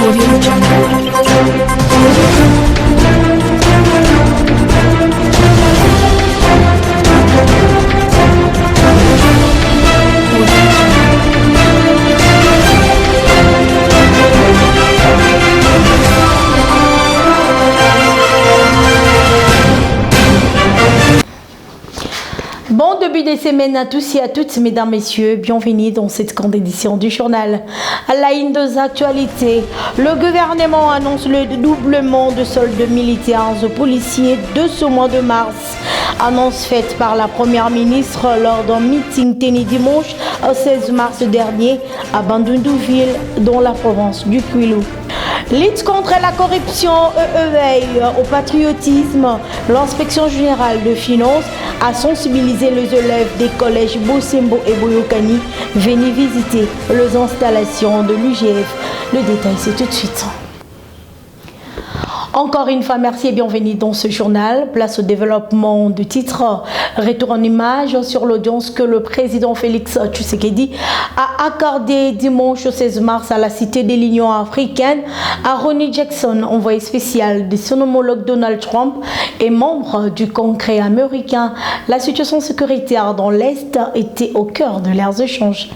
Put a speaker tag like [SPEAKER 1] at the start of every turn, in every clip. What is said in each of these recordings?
[SPEAKER 1] Bon début de semaine à tous et à toutes, mesdames, messieurs. Bienvenue dans cette grande édition du journal. À la une des actualités, le gouvernement annonce le doublement de soldes militaires aux policiers de ce mois de mars. Annonce faite par la première ministre lors d'un meeting tenu dimanche 16 mars dernier à Bandundouville, dans la province du Kwilu. Lutte contre la corruption et éveil au patriotisme, l'inspection générale de finances a sensibilisé les élèves des collèges Bosembo et Boyokani venus visiter les installations de l'UGF. Le détail, c'est tout de suite. Encore une fois, merci et bienvenue dans ce journal. Place au développement du titre. Retour en image sur l'audience que le président Félix Tshisekedi a accordé dimanche 16 mars à la Cité de l'Union africaine à Ronnie Jackson, envoyé spécial de son homologue Donald Trump et membre du Congrès américain. La situation sécuritaire dans l'Est était au cœur de leurs échanges.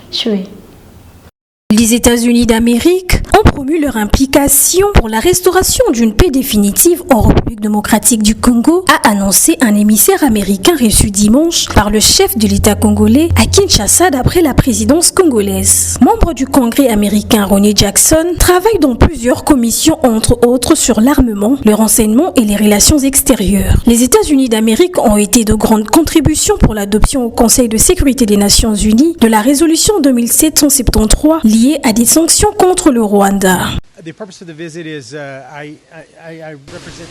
[SPEAKER 2] Les États-Unis d'Amérique ont promu leur implication pour la restauration d'une paix définitive en République démocratique du Congo, a annoncé un émissaire américain reçu dimanche par le chef de l'État congolais à Kinshasa d'après la présidence congolaise. Membre du Congrès américain Ronnie Jackson travaille dans plusieurs commissions, entre autres sur l'armement, le renseignement et les relations extérieures. Les États-Unis d'Amérique ont été de grandes contributions pour l'adoption au Conseil de sécurité des Nations Unies de la résolution 2773 liée à des sanctions contre le Rwanda.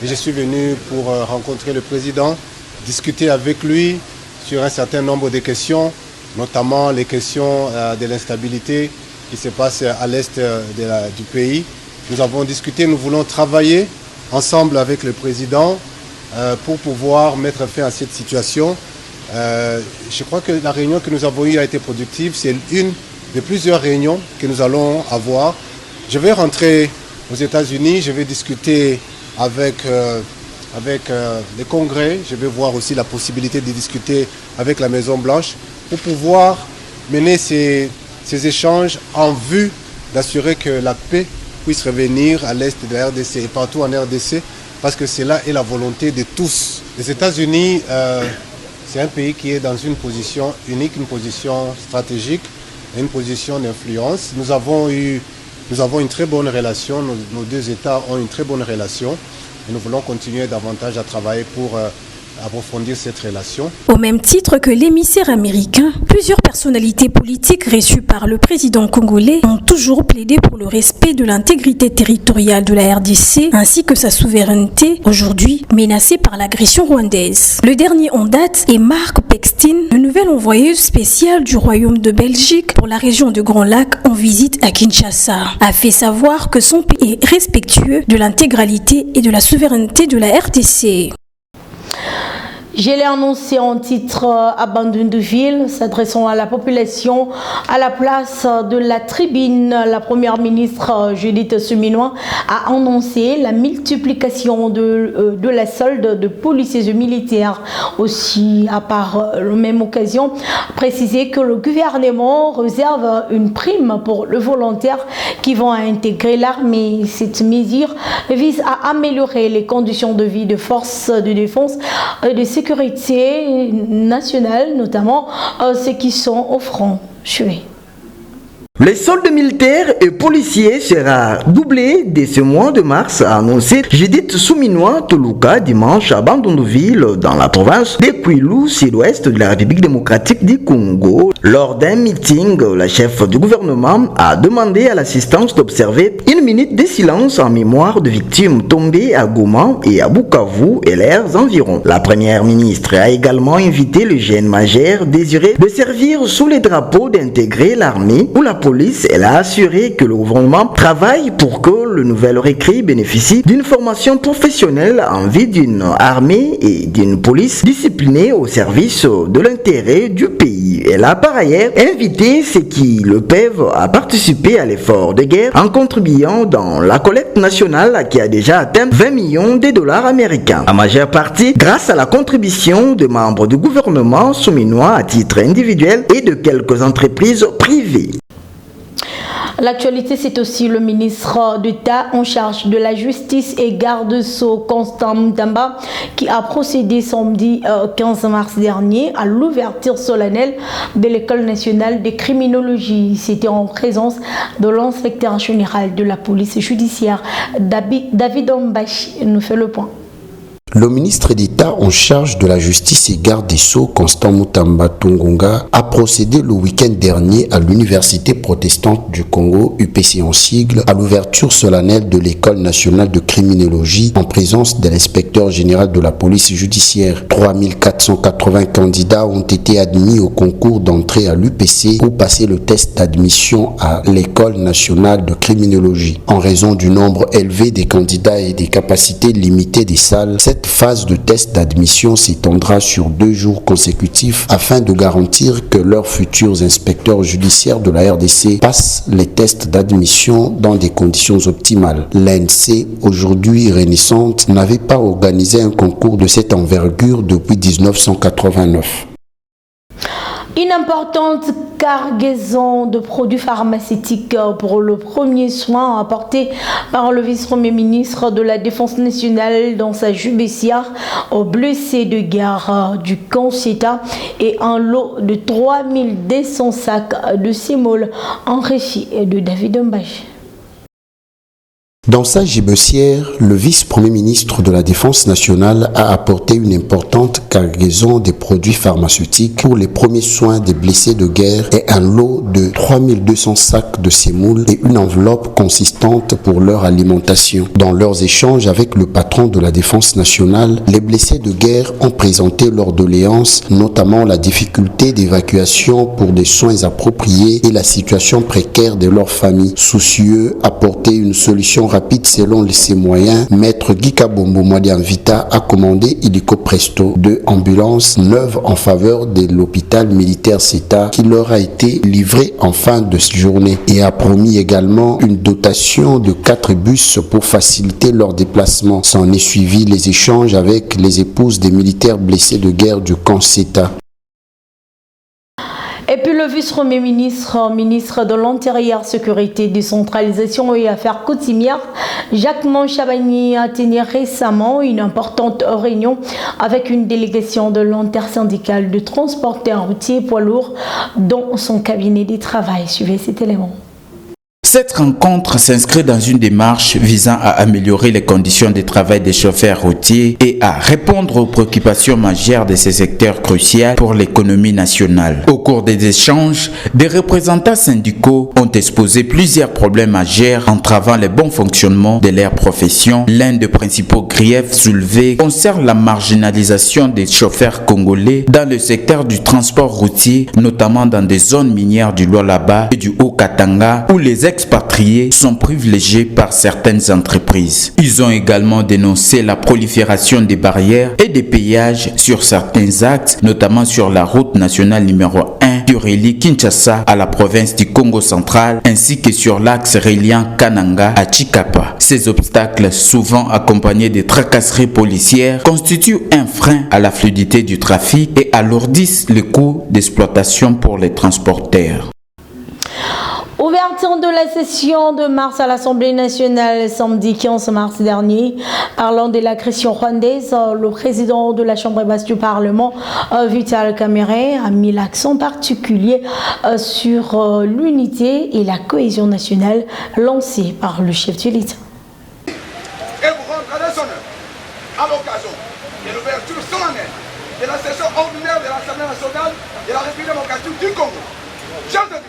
[SPEAKER 3] Je suis venu pour rencontrer le président, discuter avec lui sur un certain nombre de questions, notamment les questions de l'instabilité qui se passe à l'est du pays. Nous avons discuté, nous voulons travailler ensemble avec le président pour pouvoir mettre fin à cette situation. Je crois que la réunion que nous avons eue a été productive. C'est une de plusieurs réunions que nous allons avoir. Je vais rentrer aux États-Unis, je vais discuter avec le Congrès, je vais voir aussi la possibilité de discuter avec la Maison-Blanche pour pouvoir mener ces échanges en vue d'assurer que la paix puisse revenir à l'est de la RDC et partout en RDC, parce que cela est la volonté de tous. Les États-Unis, c'est un pays qui est dans une position unique, une position stratégique, une position d'influence. Nous avons une très bonne relation, nos deux États ont une très bonne relation et nous voulons continuer davantage à travailler pour approfondir cette relation.
[SPEAKER 2] Au même titre que l'émissaire américain, plusieurs personnalités politiques reçues par le président congolais ont toujours plaidé pour le respect de l'intégrité territoriale de la RDC ainsi que sa souveraineté, aujourd'hui menacée par l'agression rwandaise. Le dernier en date est Mark Pextin, le nouvel envoyé spécial du Royaume de Belgique pour la région de Grand Lac en visite à Kinshasa, a fait savoir que son pays est respectueux de l'intégralité et de la souveraineté de la RDC.
[SPEAKER 1] Je l'ai annoncé en titre à Bandundouville, s'adressant à la population à la place de la tribune. La première ministre Judith Suminwa a annoncé la multiplication de la solde de policiers et militaires. Aussi, à part la même occasion, préciser que le gouvernement réserve une prime pour les volontaires qui vont intégrer l'armée. Cette mesure vise à améliorer les conditions de vie des forces de défense et de sécurité nationale, notamment ceux qui sont au front.
[SPEAKER 4] Les soldes militaires et policiers sera doublé dès ce mois de mars, a annoncé Judith Suminwa Toluka dimanche à Bandundouville, dans la province de Kwilu, sud-ouest de la République démocratique du Congo. Lors d'un meeting, la chef du gouvernement a demandé à l'assistance d'observer une minute de silence en mémoire de victimes tombées à Goma et à Bukavu et leurs environs. La première ministre a également invité le jeune majeur désiré de servir sous les drapeaux d'intégrer l'armée ou la police police, elle a assuré que le gouvernement travaille pour que le nouvel recrue bénéficie d'une formation professionnelle en vue d'une armée et d'une police disciplinée au service de l'intérêt du pays. Elle a par ailleurs invité ceux qui le peuvent à participer à l'effort de guerre en contribuant dans la collecte nationale qui a déjà atteint 20 millions de dollars américains. En majeure partie grâce à la contribution de membres du gouvernement souminois à titre individuel et de quelques entreprises privées.
[SPEAKER 1] L'actualité, c'est aussi le ministre d'État en charge de la justice et garde-sceau Constant Mutamba qui a procédé samedi 15 mars dernier à l'ouverture solennelle de l'École nationale de criminologie. C'était en présence de l'inspecteur général de la police judiciaire, David Ombachi, nous fait le point.
[SPEAKER 5] Le ministre d'État en charge de la justice et garde des Sceaux, Constant Mutamba Tungunga, a procédé le week-end dernier à l'Université protestante du Congo, UPC en sigle, à l'ouverture solennelle de l'École nationale de criminologie en présence de l'inspecteur général de la police judiciaire. 3480 candidats ont été admis au concours d'entrée à l'UPC pour passer le test d'admission à l'École nationale de criminologie. En raison du nombre élevé des candidats et des capacités limitées des salles, cette phase de test d'admission s'étendra sur 2 jours consécutifs afin de garantir que leurs futurs inspecteurs judiciaires de la RDC passent les tests d'admission dans des conditions optimales. L'ANC, aujourd'hui renaissante, n'avait pas organisé un concours de cette envergure depuis 1989.
[SPEAKER 1] Une importante cargaison de produits pharmaceutiques pour le premier soin apporté par le vice-premier ministre de la Défense nationale dans sa jubessière aux blessés de guerre du Kanseta et un lot de 3200 sacs de sémoule enrichis de David Ombachi.
[SPEAKER 5] Dans sa gibecière, le vice-premier ministre de la Défense nationale a apporté une importante cargaison de produits pharmaceutiques pour les premiers soins des blessés de guerre et un lot de 3200 sacs de sémoule et une enveloppe consistante pour leur alimentation. Dans leurs échanges avec le patron de la Défense nationale, les blessés de guerre ont présenté leurs doléances, notamment la difficulté d'évacuation pour des soins appropriés et la situation précaire de leurs familles. Soucieux d'apporter une solution rapide selon ses moyens, Maître Guy Kabombo Mwadianvita a commandé illico presto 2 ambulances neuves en faveur de l'hôpital militaire CETA qui leur a été livré en fin de journée et a promis également une dotation de 4 bus pour faciliter leur déplacement. S'en est suivi les échanges avec les épouses des militaires blessés de guerre du camp CETA.
[SPEAKER 1] Et puis le vice-premier ministre, ministre de l'Intérieur, Sécurité, Décentralisation et Affaires coutumières, Jacques Chabagny, a tenu récemment une importante réunion avec une délégation de l'intersyndicale de transporteurs routiers poids lourds dans son cabinet de travail. Suivez cet élément.
[SPEAKER 6] Cette rencontre s'inscrit dans une démarche visant à améliorer les conditions de travail des chauffeurs routiers et à répondre aux préoccupations majeures de ces secteurs cruciaux pour l'économie nationale. Au cours des échanges, des représentants syndicaux ont exposé plusieurs problèmes majeurs entravant le bon fonctionnement de leur profession. L'un des principaux griefs soulevés concerne la marginalisation des chauffeurs congolais dans le secteur du transport routier, notamment dans des zones minières du Lualaba et du Haut-Katanga, où les expatriés sont privilégiés par certaines entreprises. Ils ont également dénoncé la prolifération des barrières et des péages sur certains axes, notamment sur la route nationale numéro 1 qui relie Kinshasa à la province du Congo central, ainsi que sur l'axe reliant Kananga à Chikapa. Ces obstacles, souvent accompagnés de tracasseries policières, constituent un frein à la fluidité du trafic et alourdissent le coût d'exploitation pour les transporteurs.
[SPEAKER 1] Ouverture de la session de mars à l'Assemblée nationale samedi 15 mars dernier. Parlant de l'agression rwandaise, le président de la Chambre basse du Parlement, Vital Kamerhe, a mis l'accent particulier sur l'unité et la cohésion nationale lancée par le chef de l'État.
[SPEAKER 7] Et vous rendrez son œuvre à l'occasion de l'ouverture solennelle de la session ordinaire de l'Assemblée nationale de la République démocratique du Congo. J'ai entendu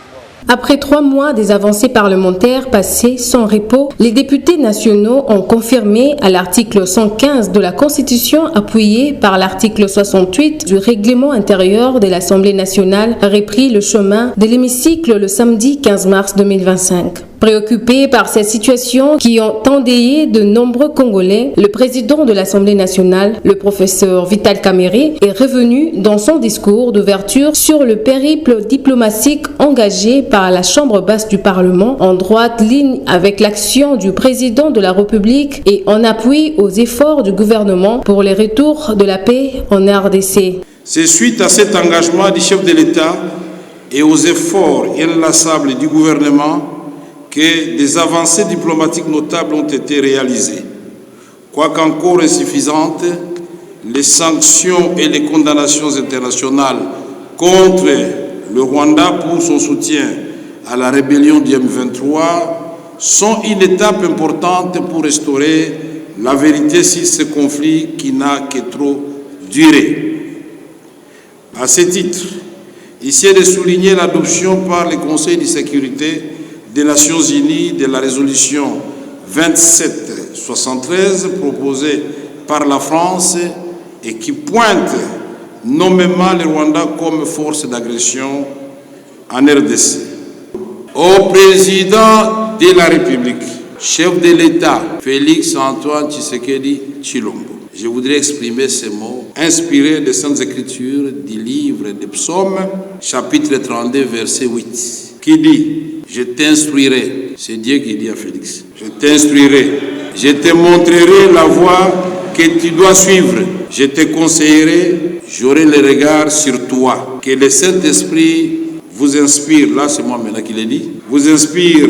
[SPEAKER 8] Après 3 mois des avancées parlementaires passées sans repos, les députés nationaux ont confirmé à l'article 115 de la Constitution, appuyé par l'article 68 du règlement intérieur de l'Assemblée nationale, repris le chemin de l'hémicycle le samedi 15 mars 2025. Préoccupé par cette situation qui ont endeuillé de nombreux Congolais, le président de l'Assemblée nationale, le professeur Vital Kamerhe, est revenu dans son discours d'ouverture sur le périple diplomatique engagé par la Chambre basse du Parlement, en droite ligne avec l'action du président de la République et en appui aux efforts du gouvernement pour le retour de la paix en RDC.
[SPEAKER 9] C'est suite à cet engagement du chef de l'État et aux efforts inlassables du gouvernement que des avancées diplomatiques notables ont été réalisées. Quoiqu'encore insuffisantes, les sanctions et les condamnations internationales contre le Rwanda pour son soutien à la rébellion du M23 sont une étape importante pour restaurer la vérité sur ce conflit qui n'a que trop duré. À ce titre, ici est de souligner l'adoption par le Conseil de sécurité des Nations Unies de la résolution 2773 proposée par la France et qui pointe nommément le Rwanda comme force d'agression en RDC. Au président de la République, chef de l'État, Félix Antoine Tshisekedi Tshilombo, je voudrais exprimer ces mots inspirés des Saintes Écritures du livre des Psaumes, chapitre 32, verset 8, qui dit: je t'instruirai, c'est Dieu qui dit à Félix, je t'instruirai, je te montrerai la voie que tu dois suivre, je te conseillerai, j'aurai le regard sur toi. Que le Saint-Esprit vous inspire, là c'est moi maintenant qui l'ai dit, vous inspire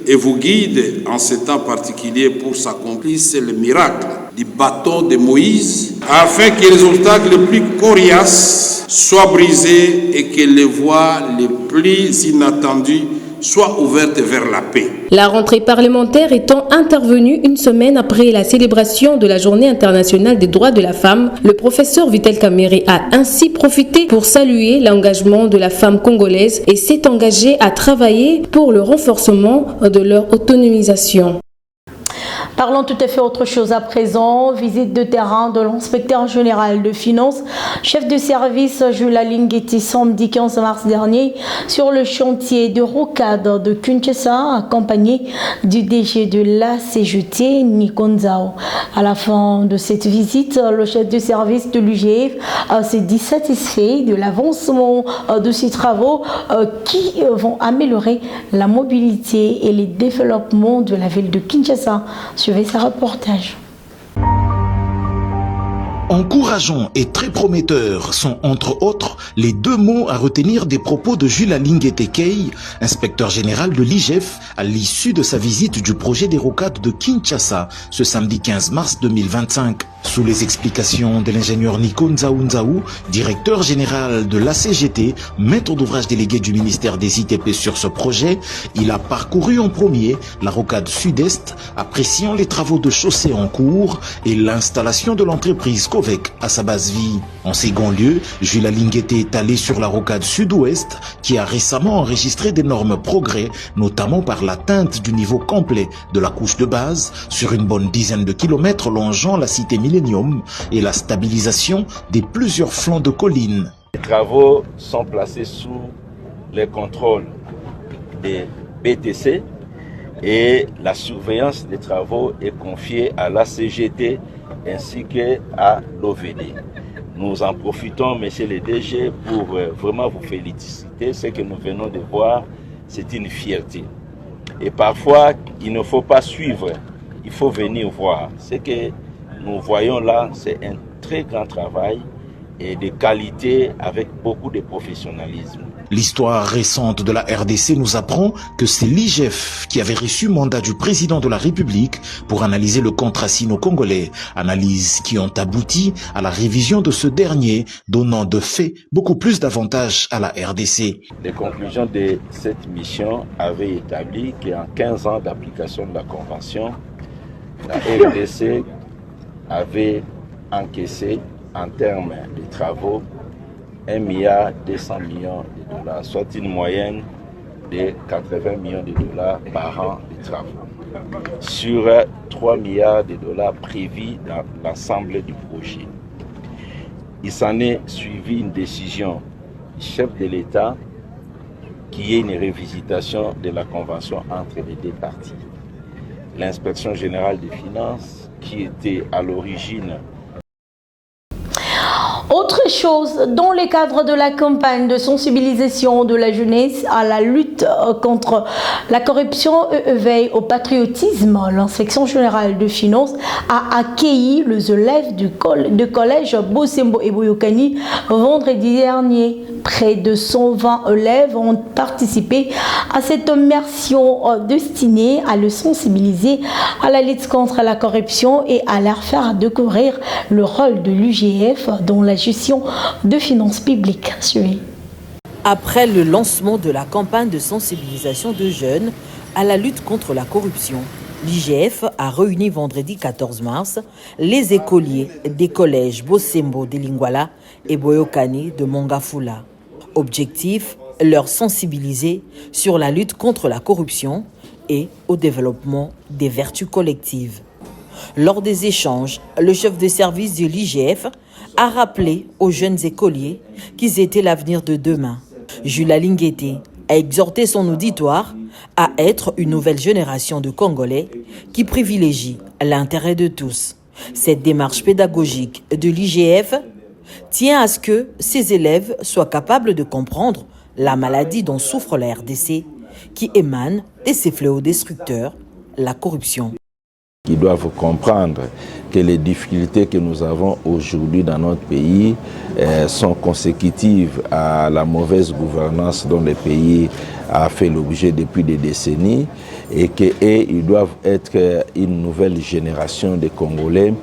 [SPEAKER 9] et vous guide en ce temps particulier pour s'accomplir le miracle du bâton de Moïse, afin que les obstacles les plus coriaces soient brisés et que les voies les plus inattendues soit ouverte vers la paix.
[SPEAKER 8] La rentrée parlementaire étant intervenue une semaine après la célébration de la Journée internationale des droits de la femme, le professeur Vital Kamerhe a ainsi profité pour saluer l'engagement de la femme congolaise et s'est engagé à travailler pour le renforcement de leur autonomisation.
[SPEAKER 1] Parlons tout à fait autre chose à présent. Visite de terrain de l'inspecteur général de finances, chef de service Jules Linguetti, samedi 15 mars dernier, sur le chantier de rocade de Kinshasa, accompagné du DG de la CGT, Nikonzao. À la fin de cette visite, le chef de service de l'UGF s'est dit satisfait de l'avancement de ces travaux qui vont améliorer la mobilité et le développement de la ville de Kinshasa. Suivez ce reportage.
[SPEAKER 10] Encourageant et très prometteur sont entre autres les deux mots à retenir des propos de Jules Linguetti, inspecteur général de l'IGF, à l'issue de sa visite du projet des rocades de Kinshasa ce samedi 15 mars 2025. Sous les explications de l'ingénieur Nikonzao, directeur général de la CGT, maître d'ouvrage délégué du ministère des ITP sur ce projet, il a parcouru en premier la rocade sud-est, appréciant les travaux de chaussée en cours et l'installation de l'entreprise Covec à sa base vie. En second lieu, Jules Linguetti est allé sur la rocade sud-ouest qui a récemment enregistré d'énormes progrès, notamment par l'atteinte du niveau complet de la couche de base sur une bonne dizaine de kilomètres longeant la cité Millennium et la stabilisation des plusieurs flancs de collines.
[SPEAKER 11] Les travaux sont placés sous le contrôle des BTC et la surveillance des travaux est confiée à la CGT ainsi qu'à l'OVD. Nous en profitons, monsieur le DG, pour vraiment vous féliciter. Ce que nous venons de voir, c'est une fierté. Et parfois, il ne faut pas suivre, il faut venir voir. Ce que nous voyons là, c'est un très grand travail et de qualité avec beaucoup de professionnalisme.
[SPEAKER 10] L'histoire récente de la RDC nous apprend que c'est l'IGF qui avait reçu mandat du président de la République pour analyser le contrat sino-congolais, analyses qui ont abouti à la révision de ce dernier, donnant de fait beaucoup plus d'avantages à la RDC.
[SPEAKER 11] Les conclusions de cette mission avaient établi qu'en 15 ans d'application de la Convention, la RDC avait encaissé en termes de travaux 1,2 milliard de dollars, soit une moyenne de 80 millions de dollars par an de travaux, sur 3 milliards de dollars prévus dans l'ensemble du projet. Il s'en est suivi une décision du chef de l'État qui est une révisitation de la convention entre les deux parties. L'inspection générale des finances, qui était à l'origine.
[SPEAKER 1] Autre chose, dans le cadre de la campagne de sensibilisation de la jeunesse à la lutte contre la corruption et veille au patriotisme, l'inspection générale de finances a accueilli les élèves du collège Bosembo et Boyokani vendredi dernier. Près de 120 élèves ont participé à cette immersion destinée à le sensibiliser à la lutte contre la corruption et à leur faire découvrir le rôle de l'UGF dans la gestion de finances publiques.
[SPEAKER 12] Après le lancement de la campagne de sensibilisation de jeunes à la lutte contre la corruption, l'IGF a réuni vendredi 14 mars les écoliers des collèges Bosembo de Lingwala et Boyokani de Mongafula. Objectif, leur sensibiliser sur la lutte contre la corruption et au développement des vertus collectives. Lors des échanges, le chef de service de l'IGF a rappelé aux jeunes écoliers qu'ils étaient l'avenir de demain. Jules Lingueté a exhorté son auditoire à être une nouvelle génération de Congolais qui privilégie l'intérêt de tous. Cette démarche pédagogique de l'IGF tient à ce que ses élèves soient capables de comprendre la maladie dont souffre la RDC qui émane de ces fléaux destructeurs, la corruption.
[SPEAKER 11] Ils doivent comprendre que les difficultés que nous avons aujourd'hui dans notre pays sont consécutives à la mauvaise gouvernance dont le pays a fait l'objet depuis des décennies et qu'ils doivent être une nouvelle génération de Congolais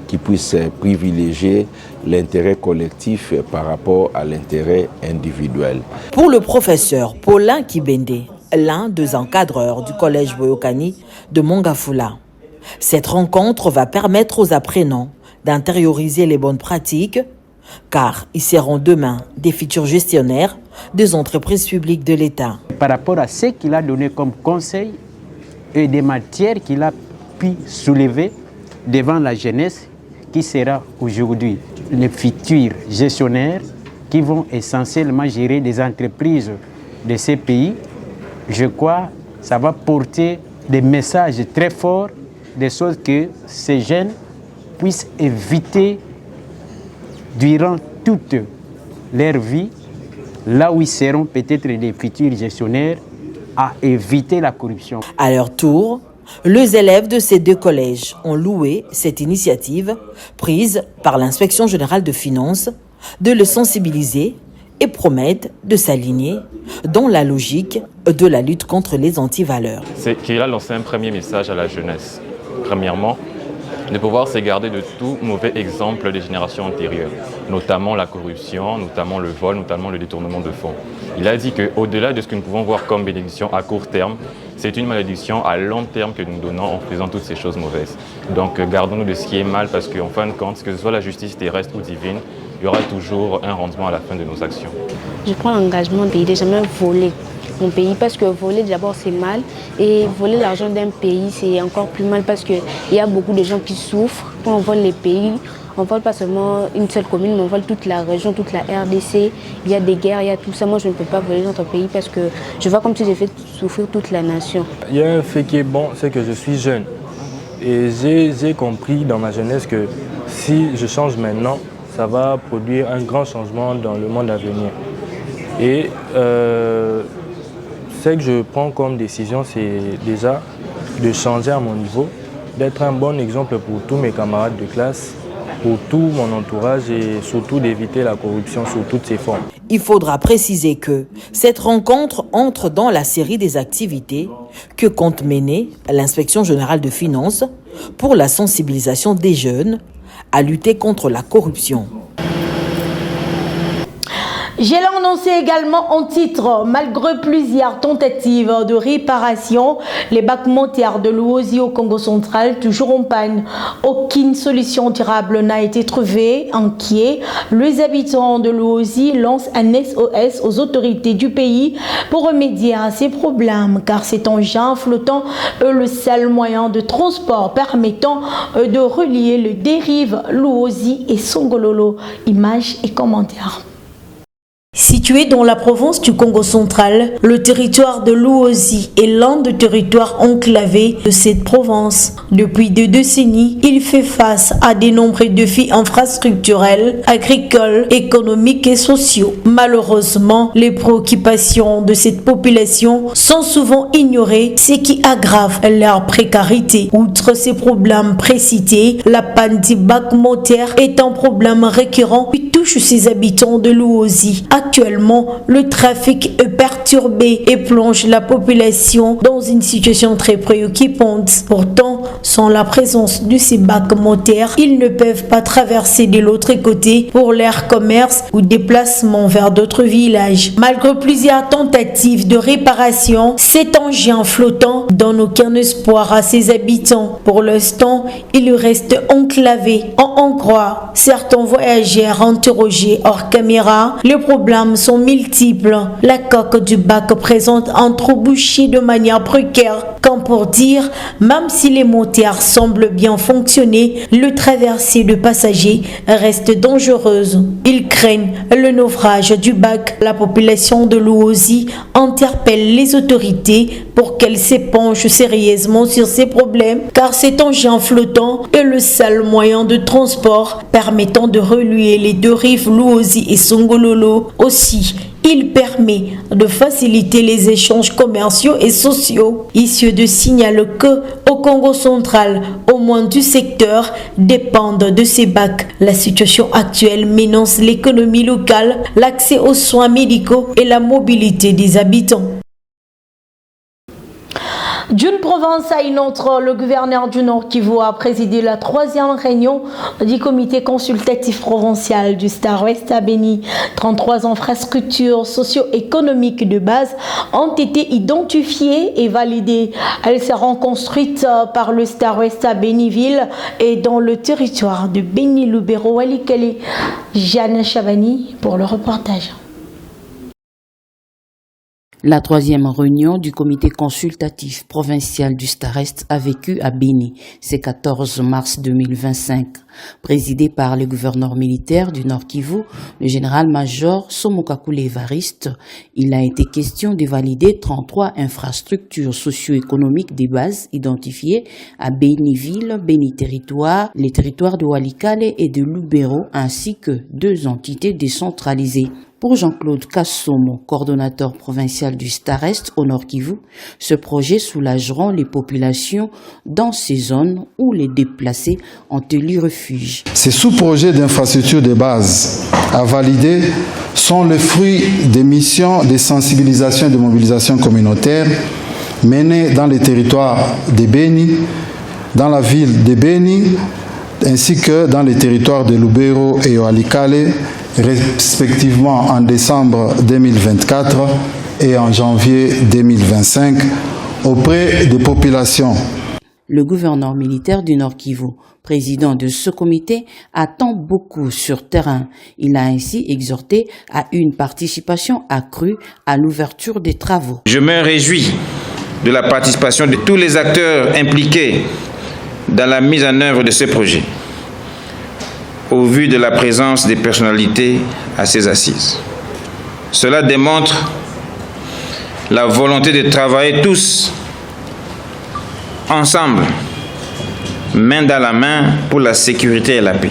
[SPEAKER 11] qui puissent privilégier l'intérêt collectif par rapport à l'intérêt individuel.
[SPEAKER 12] Pour le professeur Paulin Kibende, l'un des encadreurs du collège Boyokani de Mongafula, cette rencontre va permettre aux apprenants d'intérioriser les bonnes pratiques car ils seront demain des futurs gestionnaires des entreprises publiques de l'État.
[SPEAKER 13] Par rapport à ce qu'il a donné comme conseil et des matières qu'il a pu soulever devant la jeunesse qui sera aujourd'hui les futurs gestionnaires qui vont essentiellement gérer des entreprises de ces pays, je crois que ça va porter des messages très forts, des choses que ces jeunes puissent éviter durant toute leur vie, là où ils seront peut-être des futurs gestionnaires, à éviter la corruption.
[SPEAKER 12] À leur tour, les élèves de ces deux collèges ont loué cette initiative prise par l'inspection générale de finances de le sensibiliser et promettent de s'aligner dans la logique de la lutte contre les antivaleurs.
[SPEAKER 14] C'est qu'il a lancé un premier message à la jeunesse. Premièrement, de pouvoir s'égarder de tout mauvais exemple des générations antérieures, notamment la corruption, notamment le vol, notamment le détournement de fonds. Il a dit qu'au-delà de ce que nous pouvons voir comme bénédiction à court terme, c'est une malédiction à long terme que nous donnons en faisant toutes ces choses mauvaises. Donc gardons-nous de ce qui est mal parce qu'en fin de compte, que ce soit la justice terrestre ou divine, il y aura toujours un rendement à la fin de nos actions.
[SPEAKER 15] Je prends l'engagement de jamais voler mon pays parce que voler d'abord c'est mal et voler l'argent d'un pays c'est encore plus mal parce qu'il y a beaucoup de gens qui souffrent. Quand on vole les pays, on ne vole pas seulement une seule commune, mais on vole toute la région, toute la RDC. Il y a des guerres, il y a tout ça. Moi je ne peux pas voler notre pays parce que je vois comme si j'ai fait souffrir toute la nation.
[SPEAKER 16] Il y a un fait qui est bon, c'est que je suis jeune. Et j'ai compris dans ma jeunesse que si je change maintenant, ça va produire un grand changement dans le monde à venir. Et ce que je prends comme décision, c'est déjà de changer à mon niveau, d'être un bon exemple pour tous mes camarades de classe, pour tout mon entourage et surtout d'éviter la corruption sous toutes ses formes.
[SPEAKER 12] Il faudra préciser que cette rencontre entre dans la série des activités que compte mener l'inspection générale de finances pour la sensibilisation des jeunes à lutter contre la corruption.
[SPEAKER 1] J'ai annoncé également en titre, malgré plusieurs tentatives de réparation, les bacs montaires de Luozi au Congo central toujours en panne. Aucune solution durable n'a été trouvée. Inquiets, les habitants de Luozi lancent un SOS aux autorités du pays pour remédier à ces problèmes, car cet engin flottant est le seul moyen de transport permettant de relier le dérive Luozi et Songololo. Images et commentaires. Situé dans la province du Congo central, le territoire de Luozi est l'un des territoires enclavés de cette province. Depuis 2 décennies, il fait face à de nombreux défis infrastructurels, agricoles, économiques et sociaux. Malheureusement, les préoccupations de cette population sont souvent ignorées, ce qui aggrave leur précarité. Outre ces problèmes précités, la panne des bacs motaires est un problème récurrent qui touche ses habitants de Luozi. Actuellement, le trafic est perturbé et plonge la population dans une situation très préoccupante. Pourtant, sans la présence de ces bacs motaires, ils ne peuvent pas traverser de l'autre côté pour leur commerce ou déplacement vers d'autres villages. Malgré plusieurs tentatives de réparation, cet engin flottant donne aucun espoir à ses habitants. Pour l'instant, il reste enclavé. En Hongrois, certains voyageurs interrogés hors caméra, les problèmes sont multiples. La coque du bac présente un trou bouché de manière précaire. Comme pour dire, même si les moteurs semblent bien fonctionner, le traversée de passagers reste dangereuse. Ils craignent le naufrage du bac. La population de Luozi interpelle les autorités pour qu'elles s'épanchent sérieusement sur ces problèmes, car cet engin flottant est le seul moyen de transport permettant de relier les deux rives Luozi et Songololo. Aussi, il permet de faciliter les échanges commerciaux et sociaux. ICE signale que au Congo central, au moins du secteur dépendent de ces bacs. La situation actuelle menace l'économie locale, l'accès aux soins médicaux et la mobilité des habitants. D'une province à une autre, le gouverneur du Nord Kivu a présidé la 3e réunion du comité consultatif provincial du Star-Ouest à Béni. 33 infrastructures socio-économiques de base ont été identifiées et validées. Elles seront construites par le Star-Ouest à Béniville et dans le territoire de Béni-Lubero-Walikale. Jeanne Chabani pour le reportage.
[SPEAKER 17] La 3e réunion du comité consultatif provincial du Star-Est a vécu à Béni, ce 14 mars 2025. Présidé par le gouverneur militaire du Nord Kivu, le général-major Somokakule Evariste, il a été question de valider 33 infrastructures socio-économiques de base identifiées à Béniville, Béni-Territoire, les territoires de Walikale et de Lubero, ainsi que 2 entités décentralisées. Pour Jean-Claude Kassomo, coordonnateur provincial du Star-Est au Nord Kivu, ce projet soulagera les populations dans ces zones où les déplacés ont élu refuge.
[SPEAKER 18] Ces sous-projets d'infrastructures de base à valider sont le fruit des missions de sensibilisation et de mobilisation communautaire menées dans les territoires de Béni, dans la ville de Béni, ainsi que dans les territoires de Lubero et Walikale, respectivement en décembre 2024 et en janvier 2025, auprès des populations.
[SPEAKER 17] Le gouverneur militaire du Nord Kivu, président de ce comité, attend beaucoup sur terrain. Il a ainsi exhorté à une participation accrue à l'ouverture des travaux.
[SPEAKER 19] Je me réjouis de la participation de tous les acteurs impliqués dans la mise en œuvre de ce projet, au vu de la présence des personnalités à ces assises. Cela démontre la volonté de travailler tous ensemble, main dans la main, pour la sécurité et la paix.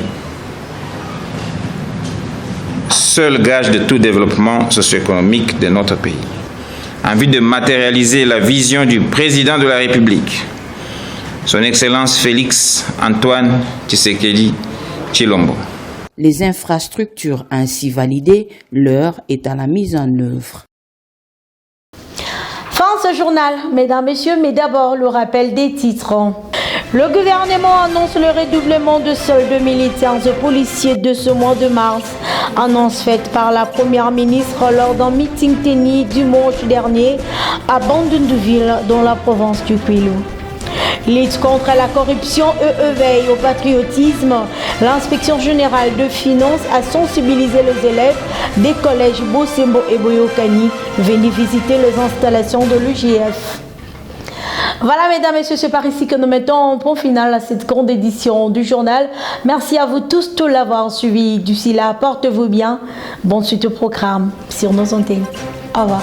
[SPEAKER 19] Seul gage de tout développement socio-économique de notre pays. En vue de matérialiser la vision du président de la République, son Excellence Félix Antoine Tshisekedi Tshilombo.
[SPEAKER 17] Les infrastructures ainsi validées, l'heure est à la mise en œuvre.
[SPEAKER 1] Fin ce journal, mesdames, messieurs, mais d'abord le rappel des titres. Le gouvernement annonce le redoublement de soldes militaires et policiers de ce mois de mars. Annonce faite par la première ministre lors d'un meeting tenu dimanche dernier à Bandundouville dans la province du Kwilu. Lutte contre la corruption, veille au patriotisme. L'inspection générale de finances a sensibilisé les élèves des collèges Bosembo et Boyokani venus visiter les installations de l'UGF. Voilà, mesdames et messieurs, c'est par ici que nous mettons un point final à cette grande édition du journal. Merci à vous tous de l'avoir suivi. D'ici là, portez-vous bien. Bonne suite au programme sur nos antennes. Au revoir.